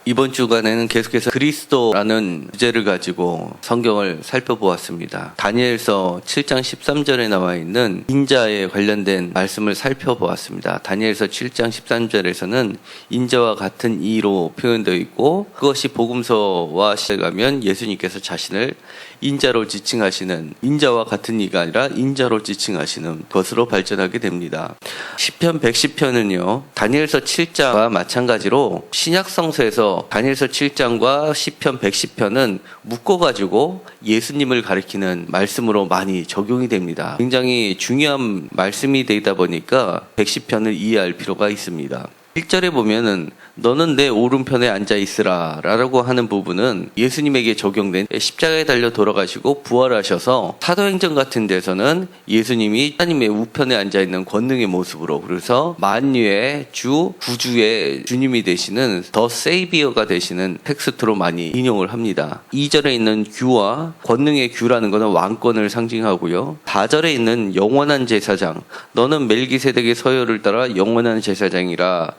이번 주간에는 계속해서 그리스도라는 주제를 가지고 성경을 살펴보았습니다. 다니엘서 7장 13절에 나와 있는 인자에 관련된 말씀을 살펴보았습니다. 다니엘서 7장 13절에서는 인자와 같은 이로 표현되어 있고, 그것이 복음서와 시작하면 예수님께서 자신을 인자로 지칭하시는, 인자와 같은 이가 아니라 인자로 지칭하시는 것으로 발전하게 됩니다. 시편 110편은요 다니엘서 7장과 마찬가지로 신약성서에서 다니엘서 7장과 시편 110편은 묶어가지고 예수님을 가리키는 말씀으로 많이 적용이 됩니다. 굉장히 중요한 말씀이 되다 보니까 110편을 이해할 필요가 있습니다. 1절에 보면은 너는 내 오른편에 앉아있으라 라고 하는 부분은 예수님에게 적용된, 십자가에 달려 돌아가시고 부활하셔서 사도행전 같은 데서는 예수님이 하나님의 우편에 앉아있는 권능의 모습으로, 그래서 만유의 주, 구주의 주님이 되시는 더 세이비어가 되시는 텍스트로 많이 인용을 합니다. 2절에 있는 규와 권능의 규라는 것은 왕권을 상징하고요. 4절에 있는 영원한 제사장, 너는 멜기세덱의 서열을 따라 영원한 제사장이라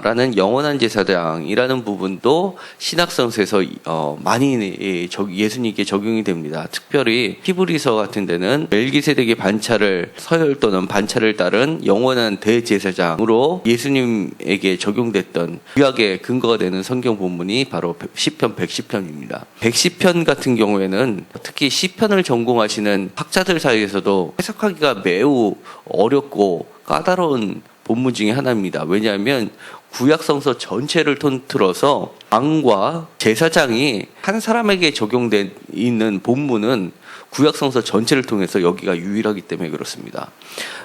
라는 영원한 제사장이라는 부분도 신약성서에서 많이 예수님께 적용이 됩니다. 특별히 히브리서 같은 데는 멜기세덱의 반차를, 서열 또는 반차를 따른 영원한 대제사장으로 예수님에게 적용됐던 구약의 근거가 되는 성경 본문이 바로 시편 110편입니다. 110편 같은 경우에는 특히 시편을 전공하시는 학자들 사이에서도 해석하기가 매우 어렵고 까다로운 본문 중에 하나입니다. 왜냐하면 구약성서 전체를 통틀어서 왕과 제사장이 한 사람에게 적용돼 있는 본문은 구약성서 전체를 통해서 여기가 유일하기 때문에 그렇습니다.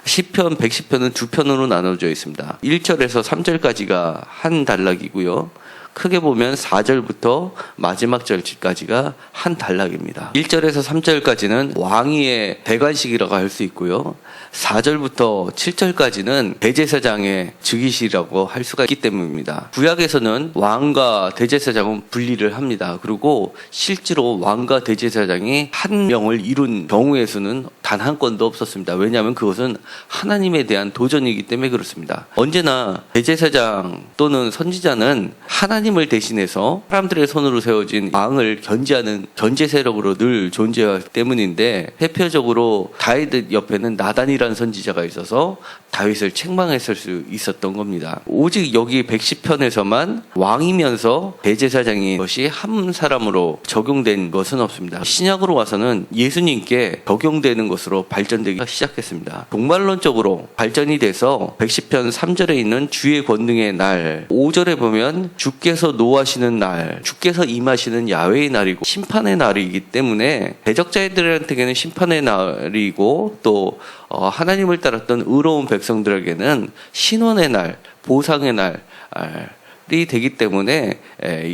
시편 110편은 두 편으로 나눠져 있습니다. 1절에서 3절까지가 한 단락이고요. 크게 보면 4절부터 마지막 절까지가 한 단락입니다. 1절에서 3절까지는 왕위의 대관식이라고 할 수 있고요. 4절부터 7절까지는 대제사장의 즉위시라고 할 수가 있기 때문입니다. 구약에서는 왕과 대제사장은 분리를 합니다. 그리고 실제로 왕과 대제사장이 한 명을 이룬 경우의 수는 단 한 건도 없었습니다. 왜냐하면 그것은 하나님에 대한 도전이기 때문에 그렇습니다. 언제나 대제사장 또는 선지자는 하나님을 대신해서 사람들의 손으로 세워진 왕을 견제하는 견제 세력으로 늘 존재하기 때문인데, 대표적으로 다윗 옆에는 나단이라는 선지자가 있어서 다윗을 책망했을 수 있었던 겁니다. 오직 여기 110편에서만 왕이면서 대제사장인 것이 한 사람으로 적용된 것은 없습니다. 신약으로 와서는 예수님께 적용되는 것으로 발전되기 시작했습니다. 종말론적으로 발전이 돼서 110편 3절에 있는 주의 권능의 날, 5절에 보면 주께서 노하시는 날, 주께서 임하시는 야훼의 날이고 심판의 날이기 때문에 대적자들한테는 심판의 날이고, 또 하나님을 따랐던 의로운 백성들에게는 신원의 날, 보상의 날이 되기 때문에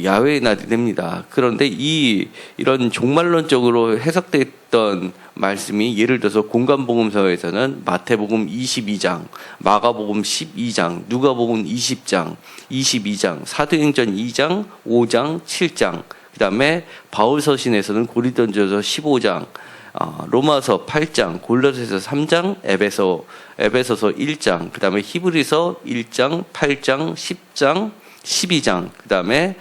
야훼의 날이 됩니다. 그런데 이런 종말론적으로 해석됐던 말씀이, 예를 들어서 공간복음서에서는 마태복음 22장, 마가복음 12장, 누가복음 20장, 22장, 사도행전 2장, 5장, 7장, 그 다음에 바울서신에서는 고린도전서 15장, 로마서 8장, 골로새서 3장, 에베소서 1장, 그 다음에 히브리서 1장, 8장, 10장, 12장, 그 다음에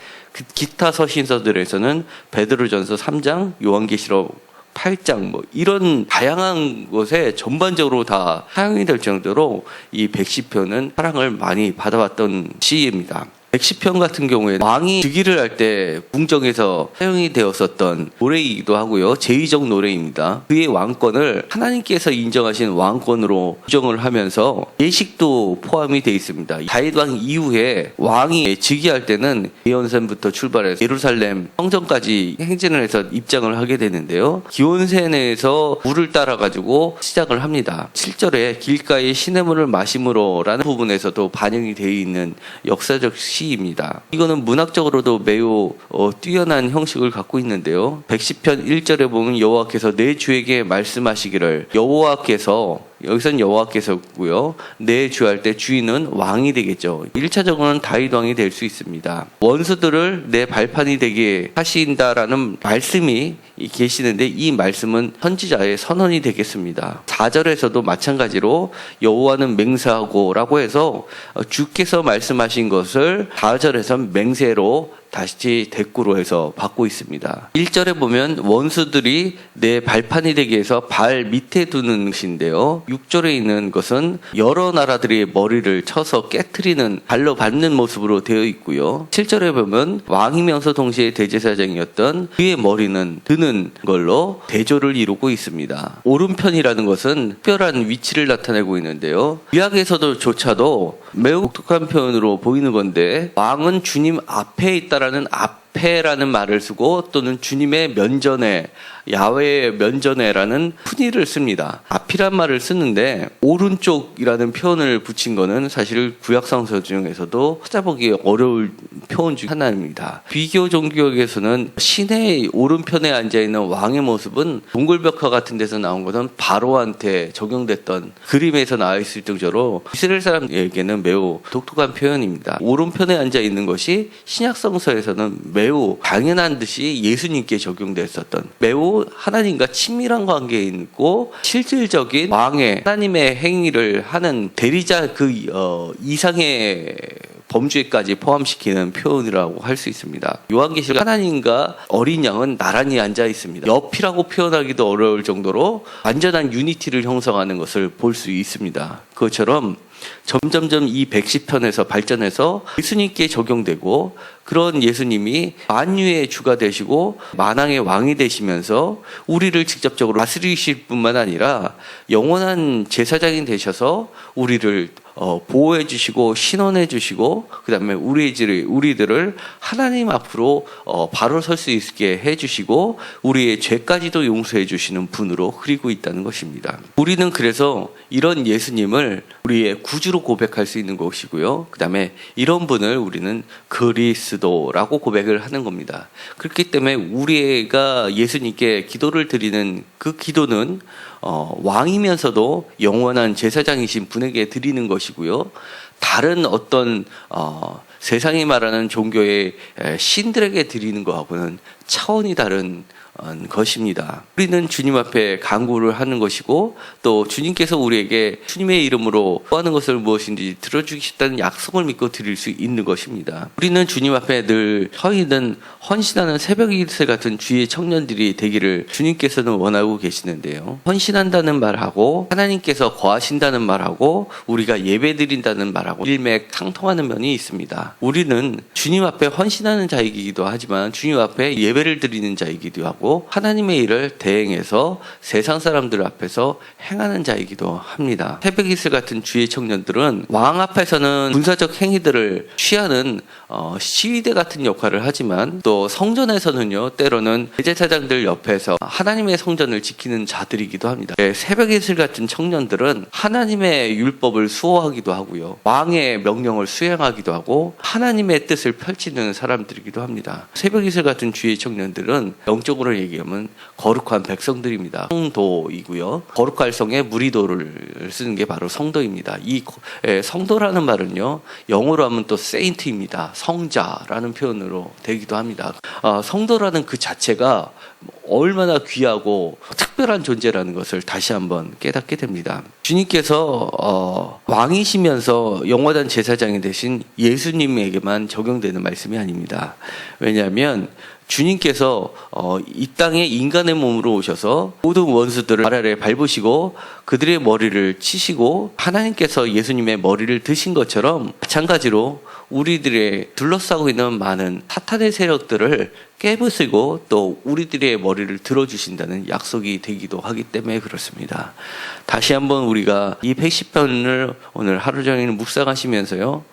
기타 서신서들에서는 베드로전서 3장, 요한계시록 8장, 이런 다양한 곳에 전반적으로 다 사용이 될 정도로 이 110편은 사랑을 많이 받아왔던 시입니다. 110편 같은 경우에 왕이 즉위를 할 때 궁정에서 사용이 되었었던 노래이기도 하고요. 제2적 노래입니다. 그의 왕권을 하나님께서 인정하신 왕권으로 규정을 하면서 예식도 포함이 되어 있습니다. 다윗 왕 이후에 왕이 즉위할 때는 예언산부터 출발해서 예루살렘 성전까지 행진을 해서 입장을 하게 되는데요. 기온센에서 물을 따라가지고 시작을 합니다. 7절에 길가의 시냇물을 마심으로 라는 부분에서도 반영이 되어 있는 역사적 시입니다. 이거는 문학적으로도 매우 뛰어난 형식을 갖고 있는데요. 110편 1절에 보면 여호와께서 내 주에게 말씀하시기를, 여호와께서, 여기서는 여호와께서고요. 내 주 할 때 주인은 왕이 되겠죠. 1차적으로는 다윗 왕이 될 수 있습니다. 원수들을 내 발판이 되게 하신다라는 말씀이 계시는데, 이 말씀은 선지자의 선언이 되겠습니다. 4절에서도 마찬가지로 여호와는 맹세하고 라고 해서 주께서 말씀하신 것을 4절에서 맹세로 다시 대꾸로 해서 받고 있습니다. 1절에 보면 원수들이 내 발판이 되기 위해서 발 밑에 두는 것인데요. 6절에 있는 것은 여러 나라들의 머리를 쳐서 깨트리는 발로 밟는 모습으로 되어 있고요. 7절에 보면 왕이면서 동시에 대제사장이었던 그의 머리는 드는 걸로 대조를 이루고 있습니다. 오른편이라는 것은 특별한 위치를 나타내고 있는데요. 구약에서조차도 매우 독특한 표현으로 보이는 건데, 왕은 주님 앞에 있다라는 앞에라는 말을 쓰고 또는 주님의 면전에, 야훼의 면전에라는 푸니를 씁니다. 앞이란 말을 쓰는데 오른쪽이라는 표현을 붙인 거는 사실 구약성서 중에서도 찾아보기 어려울 표현 중 하나입니다. 비교 종교에서는 신의 오른편에 앉아있는 왕의 모습은 동굴벽화 같은 데서 나온 것은 바로한테 적용됐던 그림에서 나와 있을 정도로 이스라엘 사람에게는 매우 독특한 표현입니다. 오른편에 앉아있는 것이 신약성서에서는 매우 당연한 듯이 예수님께 적용됐었던, 매우 하나님과 친밀한 관계에 있고 실질적인 왕의 하나님의 행위를 하는 대리자 이상의 범죄까지 포함시키는 표현이라고 할 수 있습니다. 요한계시록 하나님과 어린 양은 나란히 앉아 있습니다. 옆이라고 표현하기도 어려울 정도로 완전한 유니티를 형성하는 것을 볼 수 있습니다. 그것처럼 점점점 이 110편에서 발전해서 예수님께 적용되고, 그런 예수님이 만유의 주가 되시고 만왕의 왕이 되시면서 우리를 직접적으로 다스리실 뿐만 아니라 영원한 제사장이 되셔서 우리를 보호해 주시고 신원해 주시고, 그 다음에 우리들을 하나님 앞으로 바로 설 수 있게 해 주시고 우리의 죄까지도 용서해 주시는 분으로 흐리고 있다는 것입니다. 우리는 그래서 이런 예수님을 우리의 구주로 고백할 수 있는 것이고요. 그 다음에 이런 분을 우리는 그리스도라고 고백을 하는 겁니다. 그렇기 때문에 우리가 예수님께 기도를 드리는 그 기도는 왕이면서도 영원한 제사장이신 분에게 드리는 것이고요. 다른 어떤 세상이 말하는 종교의 신들에게 드리는 것하고는 차원이 다른 것입니다. 우리는 주님 앞에 간구를 하는 것이고, 또 주님께서 우리에게 주님의 이름으로 구하는 것을 무엇인지 들어주시다는 약속을 믿고 드릴 수 있는 것입니다. 우리는 주님 앞에 늘 서 있는 헌신하는 새벽 이슬 같은 주의 청년들이 되기를 주님께서는 원하고 계시는데요. 헌신한다는 말하고 하나님께서 거하신다는 말하고 우리가 예배드린다는 말하고 일맥상통하는 면이 있습니다. 우리는 주님 앞에 헌신하는 자이기도 하지만 주님 앞에 예배를 드리는 자이기도 하고 하나님의 일을 대행해서 세상 사람들 앞에서 행하는 자이기도 합니다. 새벽 이슬 같은 주의 청년들은 왕 앞에서는 군사적 행위들을 취하는 시위대 같은 역할을 하지만, 또 성전에서는요, 때로는 대제사장들 옆에서 하나님의 성전을 지키는 자들이기도 합니다. 새벽 이슬 같은 청년들은 하나님의 율법을 수호하기도 하고요, 왕의 명령을 수행하기도 하고 하나님의 뜻을 펼치는 사람들이기도 합니다. 새벽 이슬 같은 주의 청년들은 영적으로 얘기하면 거룩한 백성들입니다. 성도이고요. 거룩할 성에 무리도를 쓰는 게 바로 성도입니다. 이 성도라는 말은요, 영어로 하면 또 세인트입니다. 성자라는 표현으로 되기도 합니다. 성도라는 그 자체가 얼마나 귀하고 특별한 존재라는 것을 다시 한번 깨닫게 됩니다. 주님께서 왕이시면서 영원한 제사장이 되신 예수님에게만 적용되는 말씀이 아닙니다. 왜냐하면 주님께서 이 땅에 인간의 몸으로 오셔서 모든 원수들을 발 아래 밟으시고 그들의 머리를 치시고 하나님께서 예수님의 머리를 드신 것처럼, 마찬가지로 우리들의 둘러싸고 있는 많은 사탄의 세력들을 깨부수고 또 우리들의 머리를 들어주신다는 약속이 되기도 하기 때문에 그렇습니다. 다시 한번 우리가 이 110편을 오늘 하루 종일 묵상하시면서요,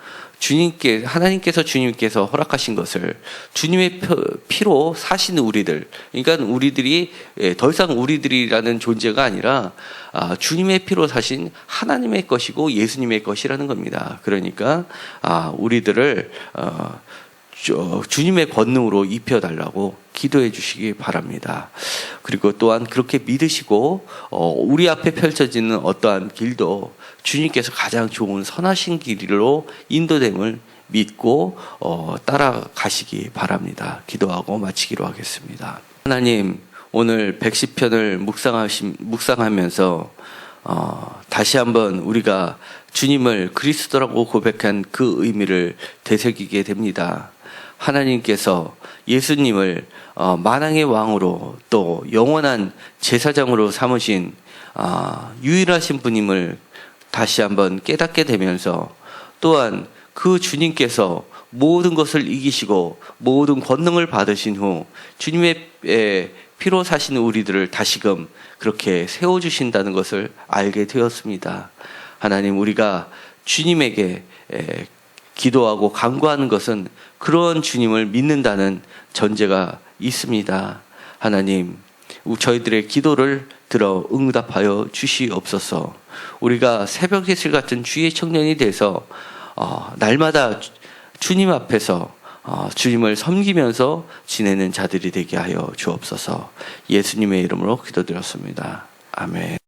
하나님께서 주님께서 허락하신 것을 주님의 피로 사시는 우리들, 그러니까 우리들이 더 이상 우리들이라는 존재가 아니라 주님의 피로 사신 하나님의 것이고 예수님의 것이라는 겁니다. 그러니까 우리들을 주님의 권능으로 입혀달라고 기도해 주시기 바랍니다. 그리고 또한 그렇게 믿으시고 우리 앞에 펼쳐지는 어떠한 길도 주님께서 가장 좋은 선하신 길로 인도됨을 믿고 따라가시기 바랍니다. 기도하고 마치기로 하겠습니다. 하나님, 오늘 110편을 묵상하면서 다시 한번 우리가 주님을 그리스도라고 고백한 그 의미를 되새기게 됩니다. 하나님께서 예수님을 만왕의 왕으로 또 영원한 제사장으로 삼으신 유일하신 분임을 다시 한번 깨닫게 되면서, 또한 그 주님께서 모든 것을 이기시고 모든 권능을 받으신 후 주님의 피로 사신 우리들을 다시금 그렇게 세워주신다는 것을 알게 되었습니다. 하나님, 우리가 주님에게 기도하고 간구하는 것은 그런 주님을 믿는다는 전제가 있습니다. 하나님, 저희들의 기도를 들어 응답하여 주시옵소서. 우리가 새벽 예술 같은 주의 청년이 돼서 날마다 주님 앞에서 주님을 섬기면서 지내는 자들이 되게 하여 주옵소서. 예수님의 이름으로 기도드렸습니다. 아멘.